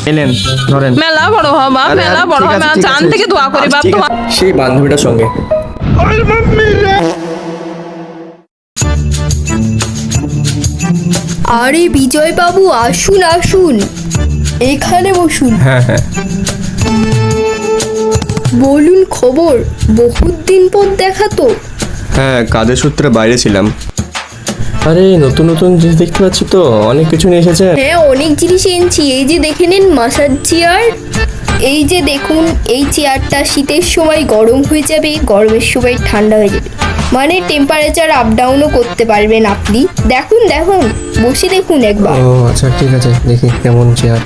এলেন ধরেন। মেলা বড় হ বাপ, মেলা বড় হ, জান থেকে দোয়া করি বাপ তোমার। সেই বান্ধবীটার সঙ্গে। আরে বিজয় বাবু, আসুন আসুন, এখানে বসুন। হ্যাঁ হ্যাঁ, বলুন খবর, বহুত দিন পর দেখা তো। হ্যাঁ কাজের সূত্রে বাইরে ছিলাম। আরে নতুন নতুন জিনিস দেখতে পাচ্ছি তো, অনেক কিছু নিয়ে এসেছে। হ্যাঁ, অনেক জিনিস এনেছি। এই যে দেখে নিন, মাসাজ চেয়ার। এই যে দেখুন, এই চেয়ারটা শীতের সময় গরম হয়ে যাবে, গরমের সময় ঠান্ডা হয়ে যাবে, মানে টেম্পারেচার আপ ডাউনও করতে পারবেন আপনি। দেখুন দেখুন, বসে দেখুন একবার। ও আচ্ছা ঠিক আছে, দেখি কেমন চেয়ার।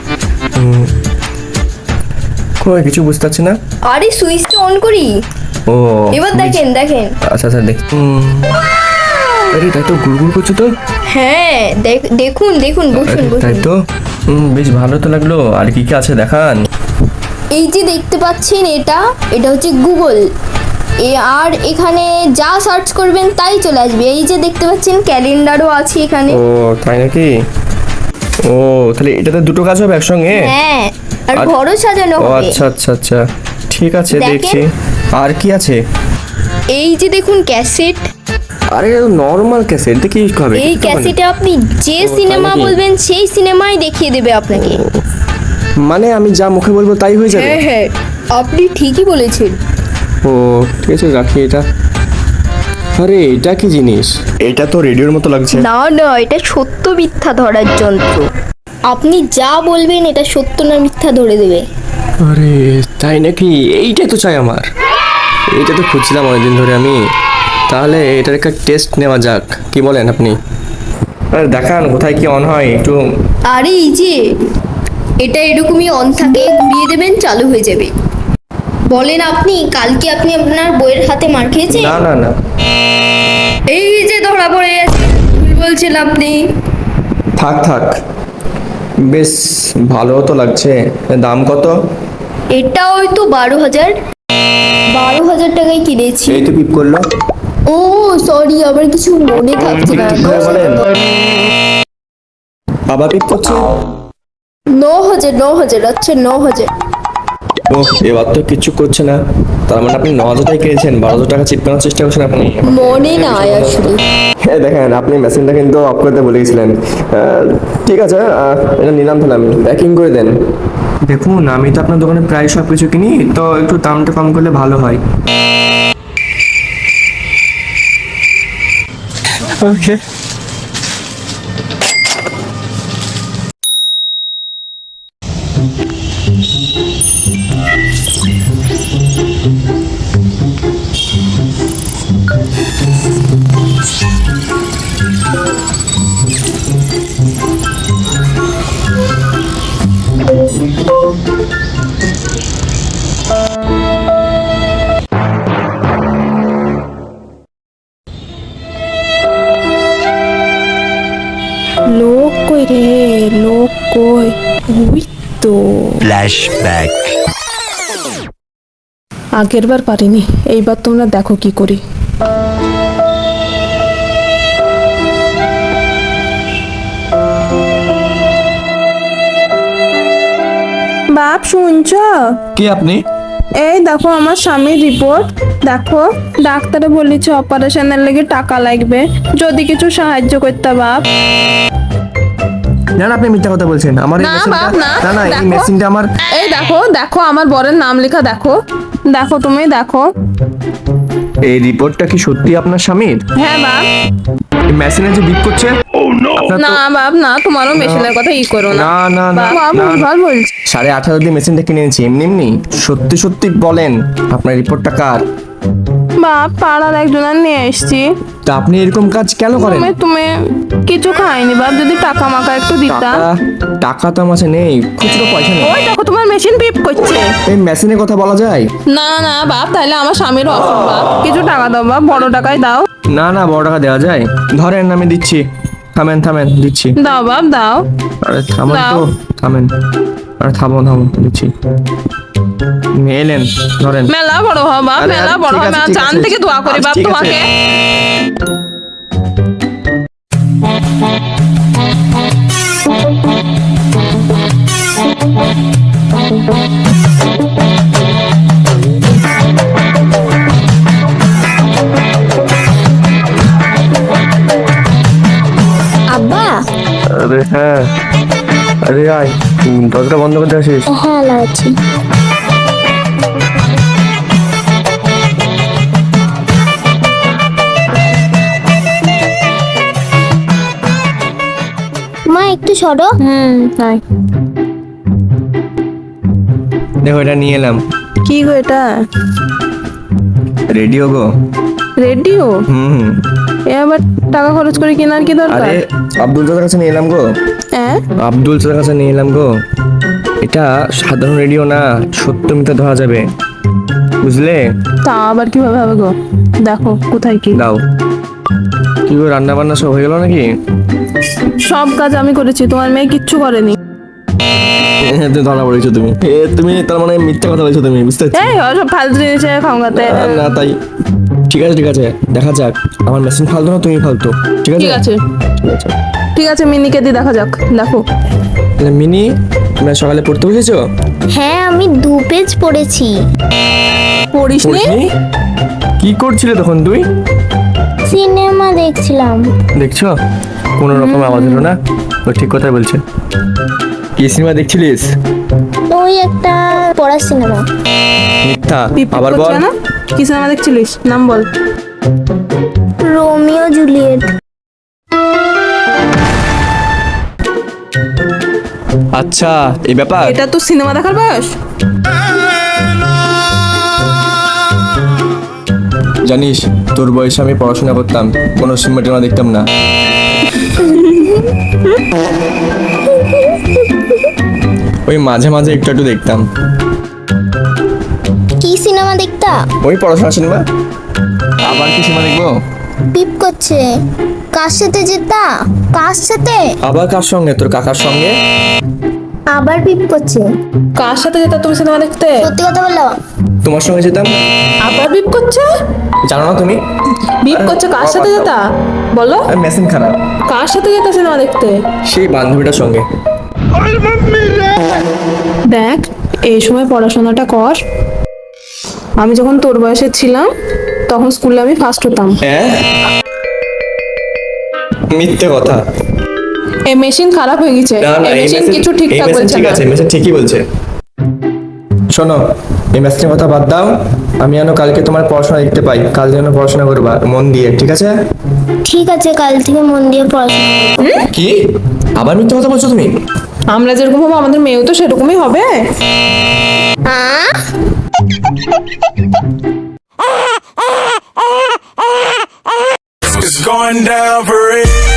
কই কিছু বুঝতে পারছি না। আরে সুইচটা অন করি, ও এবার দেখেন দেখেন। আচ্ছা আচ্ছা দেখ। আরে তাই তো গুড়গুড় করছে তো। হ্যাঁ দেখুন দেখুন, বসুন আরে, তাই বসুন। তো বেশ ভালো তো লাগলো। আর কি কি আছে দেখান। এই যে দেখতে পাচ্ছেন, এটা এটা হচ্ছে গুগল। আর এখানে যা সার্চ করবেন তাই চলে আসবে। এই যে দেখতে পাচ্ছেন, ক্যালেন্ডারও আছে এখানে। ও তাই নাকি? ও তাহলে এটাতে দুটো কাজ হবে একসঙ্গে? হ্যাঁ, আর ঘরও সাজানো ও হবে। আচ্ছা আচ্ছা আচ্ছা, ঠিক আছে দেখেন। দেখছি। আর কি আছে? এই যে দেখুন ক্যাসেট। আরে নরমাল ক্যাসেট দেখি হবে। এই ক্যাসেটে আপনি যে তাই সিনেমা নাকি? বলবেন সেই সিনেমাই দেখিয়ে দেবে আপনাকে। মানে আমি যা মুখে বলবো তাই হয়ে যাবে? হ্যাঁ হ্যাঁ, আপনি ঠিকই বলেছেন। ও ঠিক আছে, রাখি এটা। আরে এটা কি জিনিস? এটা তো রেডিওর মতো লাগছে। না না, এটা সত্য মিথ্যা ধরার যন্ত্র। আপনি যা বলবেন এটা সত্য না মিথ্যা ধরে দেবে। আরে তাই নাকি? এইটাই তো চাই আমার। এইটা তো খুঁজছিলাম অনেকদিন ধরে আমি। তাহলে এটার একটা টেস্ট নেওয়া যাক, কি বলেন আপনি? আরে দেখান কোথায় কি অন হয় একটু। আরে এই যে, এটা এরকমই অন থাকে, ঘুরিয়ে দেবেন চালু হয়ে যাবে। বলেন আপনি, কালকে আপনি আপনার বইয়ের হাতে মার খেয়েছেন? না না না, এই যে ধরা পড়ে গেছে, ভুল বলছেন আপনি। থাক থাক, বেশ ভালো তো লাগছে। দাম কত? এটা ওই তো 12,000। 12,000 টাকায় কিনেছি। এই তো পিপ করলো। ও সরি, আমার কিছু মনে থাকছে না। ঠিক করে বলেন। বাবা পিপ করছে। 9,000 9,000, আচ্ছা 9,000। ও এবার তো কিচ্ছু করছে না। তার মানে আপনি 9,000 টাকা কিনেছেন, 12,000 টাকা চিপকানোর চেষ্টা করছেন আপনি। মনে নাই আসলে। হ্যাঁ দেখেন, আপনি মেশিনটা কিন্তু অফ করতে বলে গেছিলেন। ঠিক আছে, এটা নিলাম তাহলে। আমি প্যাকিং করে দেন। দেখুন আমি তো আপনার দোকানে প্রায় সব কিছু কিনি, তো একটু দামটা কম করলে ভালো হয়। ওকে। লোক কই রে, লোক কই? ওই তো ফ্ল্যাশব্যাক। আগের বার পারিনি, এইবার তোমরা দেখো কি করি। বাপ শুনছ? কে আপনি? এই দেখো আমার স্বামীর রিপোর্ট। দেখো, ডাক্তারে বলেছে অপারেশনের লেগে টাকা লাগবে, যদি কিছু সাহায্য করতে বাপ। না না, আপনি মিথ্যা কথা বলছেন। আমার এই না মেশিনটা, বাপ না, না না, এই দেখো। মেশিনটা আমার। এই দেখো দেখো, আমার বরের নাম লেখা দেখো, দেখো তুমি দেখো। এই রিপোর্টটা কি সত্যি আপনার স্বামীর? হ্যাঁ বাপ। এই মেশিনে যে বিপ করছে। আপনার না তো- বাপ না, তোমারও মেশিনের কথা ই করো না। না না না বাপ না, ভুলভাল বলছি। 18,500 দিয়ে মেশিনটা কিনে এনেছি এমনি এমনি। সত্যি সত্যি বলেন, আপনার রিপোর্টটা কার? বাপ পাড়ার একজনের নিয়ে এসছি। তা আপনি এরকম কাজ কেন করেন? তুমি তুমি কিছু খাইনি বাপ, যদি টাকা মাকা একটু দিতা। টাকা? টাকা তো আমার কাছে নেই, খুচরো পয়সা নেই। ওই দেখো তোমার মেশিন পিপ করছে। এই মেশিনের কথা বলা যায়? না না বাপ, তাহলে আমার স্বামীর অসুখ বাপ, কিছু টাকা দাও বাপ, বড় টাকায় দাও। না না, বড় টাকা দেওয়া যায়। ধরেন আমি দিচ্ছি। থামেন থামেন, দিচ্ছি। দাও বাপ দাও। আরে থামেন দাও। তো, থামেন। আরে থামো থামো, দিচ্ছি। এলেন ধরেন। মেলা বড় হ বাপ, আরে, মেলা আরে, বড় ঠিক হ, আছে, মেলা ঠিক জান আছে। থেকে দোয়া করি আচ্ছা, বাপ ঠিক আছে। তোমাকে। আব্বা। আরে হ্যাঁ, আরে আয়, দরজাটা বন্ধ করতে আসিস। হ্যাঁ লাগাচ্ছি। মা একটু সরো। তাই দেখো এটা নিয়ে এলাম, কি গো এটা? রেডিও গো। রেডিও? হুম, এ আবার টাকা খরচ করে কেনার কি দরকার? আরে আব্দুল চাচার কাছে নিয়ে এলাম গো। হ্যাঁ, আব্দুল চাচার কাছে নিয়ে এলাম গো। এটা সাধারণ রেডিও না, সত্য মিথ্যা ধরা যাবে, বুঝলে? তা আবার কিভাবে হবে গো? দেখো কোথায় কি। দাও। কি গো, রান্না বান্না সব হয়ে গেল নাকি? সব কাজ আমি করেছি, তোমার মেয়ে কিচ্ছু করেনি। তুমি ধরা পড়েছো তুমি। তুমি তার মানে মিথ্যা কথা বলছো তুমি, বুঝতে পারছি। এই সব ফালতু জিনিসে খাওয়াতে। না তাই, ঠিক আছে ঠিক আছে, দেখা যাক। আমার মেশিন ফালতু না, তুমি ফালতু, ঠিক আছে? ঠিক আছে, ঠিক আছে। ঠিক আছে, মিনিকে দিয়ে দেখা যাক। দেখো। তাহলে মিনি, তুমি আজ সকালে পড়তে বসেছো? হ্যাঁ আমি 2 পেজ পড়েছি। পড়িসনি? পড়িসনি? কি করছিলে তখন তুই? সিনেমা দেখছিলাম। দেখছো, কোনো রকম আওয়াজ হলো না? ও ঠিক কথাই বলছে। কি সিনেমা দেখছিলিস? ওই একটা পড়ার সিনেমা। মিথ্যা, পিপ আবার বল। করছে না? কি সিনেমা দেখছিলিস? নাম বল। Romeo Juliet. আচ্ছা, এই ব্যাপার। এটা তো সিনেমা দেখার বয়স? জানিস, তোর বয়সে আমি পড়াশোনা করতাম, কোনো সিনেমা টিনেমা দেখতাম না। ওই মাঝে মাঝে একটু একটু দেখতাম। কি সিনেমা দেখতা? ওই পড়াশোনা সিনেমা। আবার কি সিনেমা দেখবো? পিপ করছে। কার সাথে যেতা? কার সাথে? আবার কার সঙ্গে? তোর কাকার সঙ্গে। আবার পিপ করছে। কার সাথে যেতা তুমি সিনেমা দেখতে? সত্যি কথা বলো। তোমার সঙ্গে যেতাম। আবার বিপ করছে? জানো না তুমি? বিপ করছে কার সাথে যেতা? বলো। মেশিন খারাপ। কার সাথে যেতা সিনেমা দেখতে? সেই বান্ধবীটার সঙ্গে। দেখ, এই সময় পড়াশোনাটা কর। আমি যখন তোর বয়সে ছিলাম তখন স্কুলে আমি ফার্স্ট হতাম। হ্যাঁ, মিথ্যে কথা। এই মেশিন খারাপ হয়ে গেছে। না না, এই মেশিন কিছু এই ঠিকঠাক মেশিন বলছে ঠিক না। আছে, মেশিন ঠিকই বলছে। শোনো, এই মেশিনের কথা বাদ দাও। আমি যেন কালকে তোমার পড়াশোনা দেখতে পাই, কাল যেন পড়াশোনা করবা মন দিয়ে, ঠিক আছে? ঠিক আছে, কাল থেকে মন দিয়ে পড়াশোনা করবো। কি আবার মিথ্যে কথা বলছো তুমি? আমরা যেরকম হবো আমাদের মেয়েও তো সেরকমই হবে। It's going down for real.